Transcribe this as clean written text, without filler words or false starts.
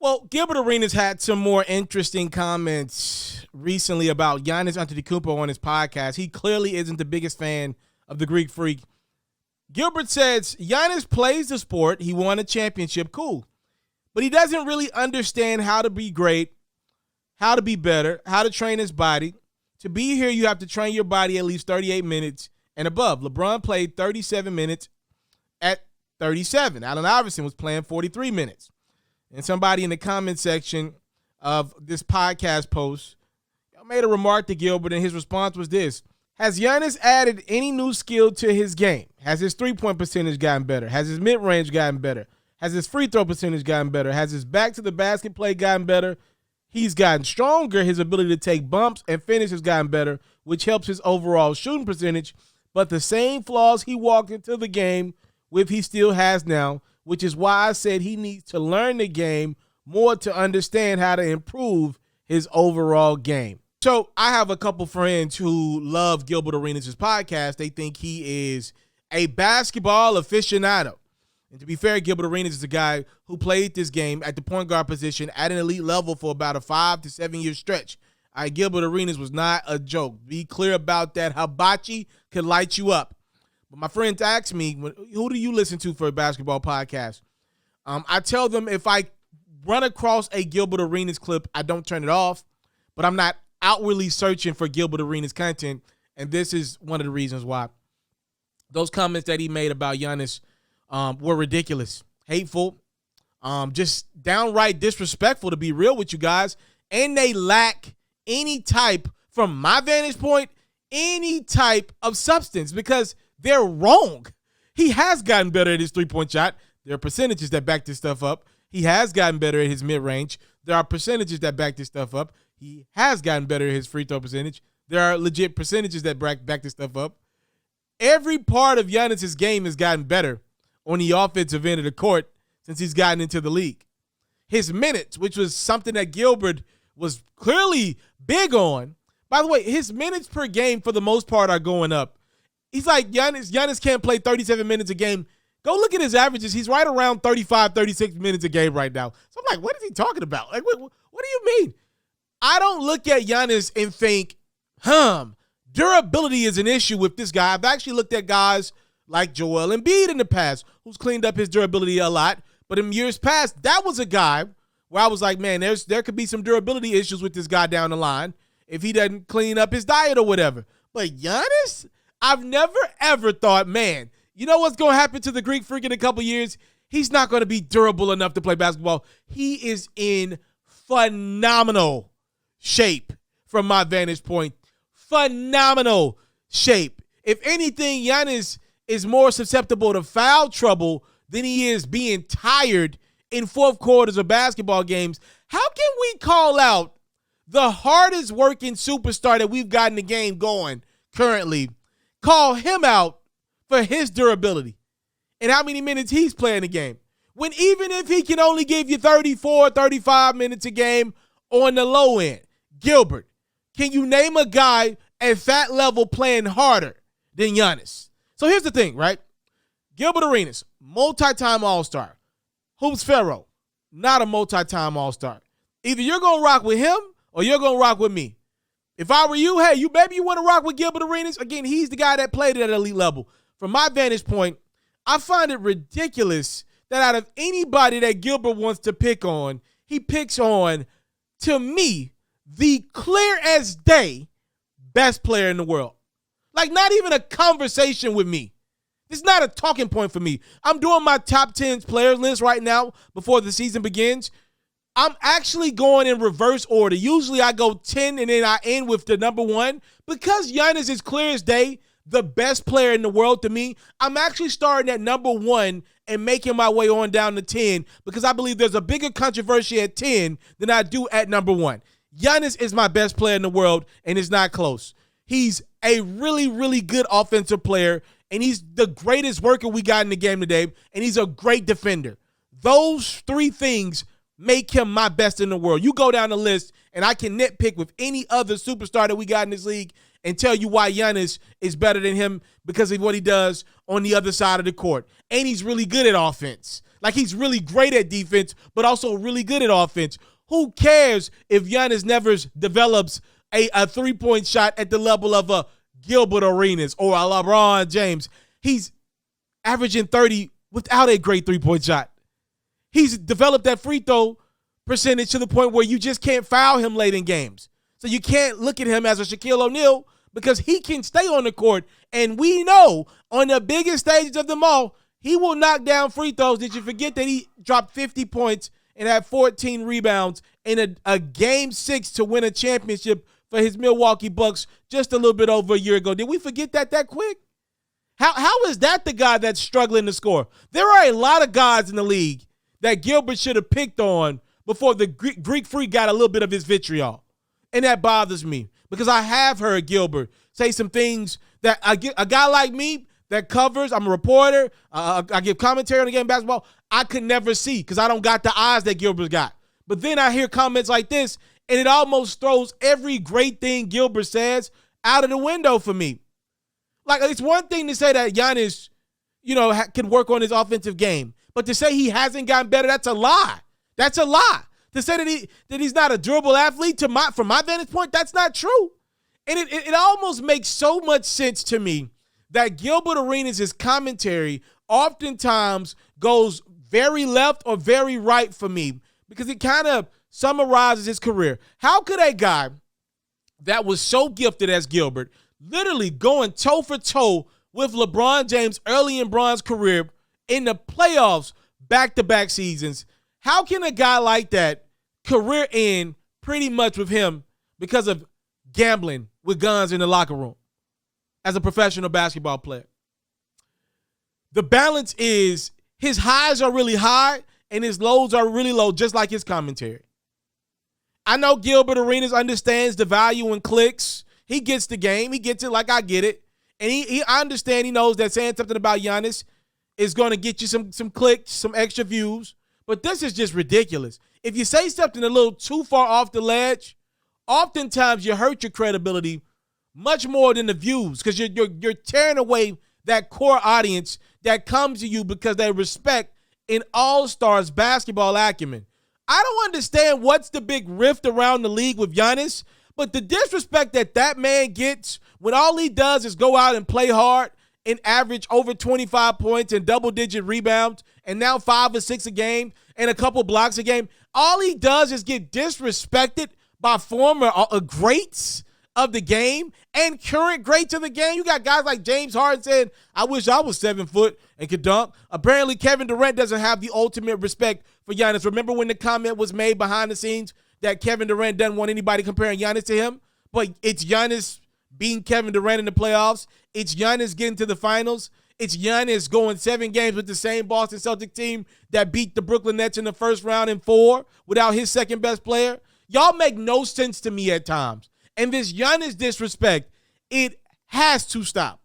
Well, Gilbert Arenas had some more interesting comments recently about Giannis Antetokounmpo on his podcast. He clearly isn't the biggest fan of the Greek Freak. Gilbert says Giannis plays the sport. He won a championship, cool. But he doesn't really understand how to be great, how to be better, how to train his body. To be here, you have to train your body at least 38 minutes and above. LeBron played 37 minutes at 37. Allen Iverson was playing 43 minutes. And somebody in the comment section of this podcast post made a remark to Gilbert, and his response was this: has Giannis added any new skill to his game? Has his three-point percentage gotten better? Has his mid-range gotten better? Has his free throw percentage gotten better? Has his back to the basket play gotten better? He's gotten stronger. His ability to take bumps and finish has gotten better, which helps his overall shooting percentage. But the same flaws he walked into the game with, he still has now, which is why I said he needs to learn the game more to understand how to improve his overall game. So I have a couple friends who love Gilbert Arenas' podcast. They think he is a basketball aficionado. And to be fair, Gilbert Arenas is a guy who played this game at the point guard position at an elite level for about a 5 to 7 year stretch. Gilbert Arenas was not a joke. Be clear about that. Hibachi could light you up. But my friends ask me, who do you listen to for a basketball podcast? I tell them if I run across a Gilbert Arenas clip, I don't turn it off. But I'm not outwardly searching for Gilbert Arenas content. And this is one of the reasons why. Those comments that he made about Giannis were ridiculous, hateful, just downright disrespectful, to be real with you guys. And they lack any type, from my vantage point, any type of substance, because they're wrong. He has gotten better at his three-point shot. There are percentages that back this stuff up. He has gotten better at his mid-range. There are percentages that back this stuff up. He has gotten better at his free throw percentage. There are legit percentages that back this stuff up. Every part of Giannis' game has gotten better on the offensive end of the court since he's gotten into the league. His minutes, which was something that Gilbert was clearly big on. By the way, his minutes per game for the most part are going up. He's like, Giannis can't play 37 minutes a game. Go look at his averages. He's right around 35, 36 minutes a game right now. So I'm like, what is he talking about? Like, what do you mean? I don't look at Giannis and think, durability is an issue with this guy. I've actually looked at guys like Joel Embiid in the past, who's cleaned up his durability a lot. But in years past, that was a guy where I was like, man, there could be some durability issues with this guy down the line if he doesn't clean up his diet or whatever. But Giannis, I've never, ever thought, man, you know what's going to happen to the Greek Freak in a couple years? He's not going to be durable enough to play basketball. He is in phenomenal shape from my vantage point. Phenomenal shape. If anything, Giannis is more susceptible to foul trouble than he is being tired in fourth quarters of basketball games. How can we call out the hardest working superstar that we've got in the game going currently, call him out for his durability and how many minutes he's playing the game, when even if he can only give you 34, 35 minutes a game on the low end? Gilbert, can you name a guy at that level playing harder than Giannis? So here's the thing, right? Gilbert Arenas, multi-time All-Star. Hoops FERRO, not a multi-time All-Star. Either you're going to rock with him or you're going to rock with me. If I were you, hey, maybe you want to rock with Gilbert Arenas. Again, he's the guy that played at an elite level. From my vantage point, I find it ridiculous that out of anybody that Gilbert wants to pick on, he picks on, to me, the clear as day best player in the world. Like, not even a conversation with me. It's not a talking point for me. I'm doing my top 10 player list right now before the season begins. I'm actually going in reverse order. Usually I go 10 and then I end with the number 1. Because Giannis is clear as day the best player in the world to me, I'm actually starting at number 1 and making my way on down to 10 because I believe there's a bigger controversy at 10 than I do at number 1. Giannis is my best player in the world, and it's not close. He's a really, really good offensive player, and he's the greatest worker we got in the game today, and he's a great defender. Those 3 things make him my best in the world. You go down the list, and I can nitpick with any other superstar that we got in this league and tell you why Giannis is better than him because of what he does on the other side of the court. And he's really good at offense. Like he's really great at defense, but also really good at offense. Who cares if Giannis never develops a three-point shot at the level of a Gilbert Arenas or a LeBron James? He's averaging 30 without a great three-point shot. He's developed that free throw percentage to the point where you just can't foul him late in games. So you can't look at him as a Shaquille O'Neal because he can stay on the court. And we know on the biggest stages of them all, he will knock down free throws. Did you forget that he dropped 50 points and had 14 rebounds in a game 6 to win a championship for his Milwaukee Bucks just a little bit over a year ago? Did we forget that quick? How is that the guy that's struggling to score? There are a lot of guys in the league that Gilbert should have picked on before the Greek Freak got a little bit of his vitriol. And that bothers me because I have heard Gilbert say some things that a guy like me that covers, I'm a reporter, I give commentary on the game of basketball, I could never see because I don't got the eyes that Gilbert's got. But then I hear comments like this, and it almost throws every great thing Gilbert says out of the window for me. Like, it's one thing to say that Giannis, can work on his offensive game. But to say he hasn't gotten better, that's a lie. That's a lie. To say that he's not a durable athlete, from my vantage point, that's not true. And it almost makes so much sense to me that Gilbert Arenas' commentary oftentimes goes very left or very right for me because it kind of summarizes his career. How could a guy that was so gifted as Gilbert literally going toe for toe with LeBron James early in Bron's career in the playoffs back-to-back seasons, how can a guy like that career end pretty much with him because of gambling with guns in the locker room as a professional basketball player? The balance is his highs are really high and his lows are really low, just like his commentary. I know Gilbert Arenas understands the value in clicks. He gets the game. He gets it like I get it. And I understand he knows that saying something about Giannis is going to get you some clicks, some extra views. But this is just ridiculous. If you say something a little too far off the ledge, oftentimes you hurt your credibility much more than the views because you're tearing away that core audience that comes to you because they respect an all-stars basketball acumen. I don't understand what's the big rift around the league with Giannis, but the disrespect that man gets when all he does is go out and play hard and average over 25 points and double-digit rebounds and now 5 or 6 a game and a couple blocks a game, all he does is get disrespected by former greats of the game and current greats of the game. You got guys like James Harden saying, I wish I was 7 foot and could dunk. Apparently, Kevin Durant doesn't have the ultimate respect for Giannis. Remember when the comment was made behind the scenes that Kevin Durant doesn't want anybody comparing Giannis to him? But it's Giannis beating Kevin Durant in the playoffs. It's Giannis getting to the finals. It's Giannis going 7 games with the same Boston Celtics team that beat the Brooklyn Nets in the first round in 4 without his second best player. Y'all make no sense to me at times. And this Giannis disrespect, it has to stop.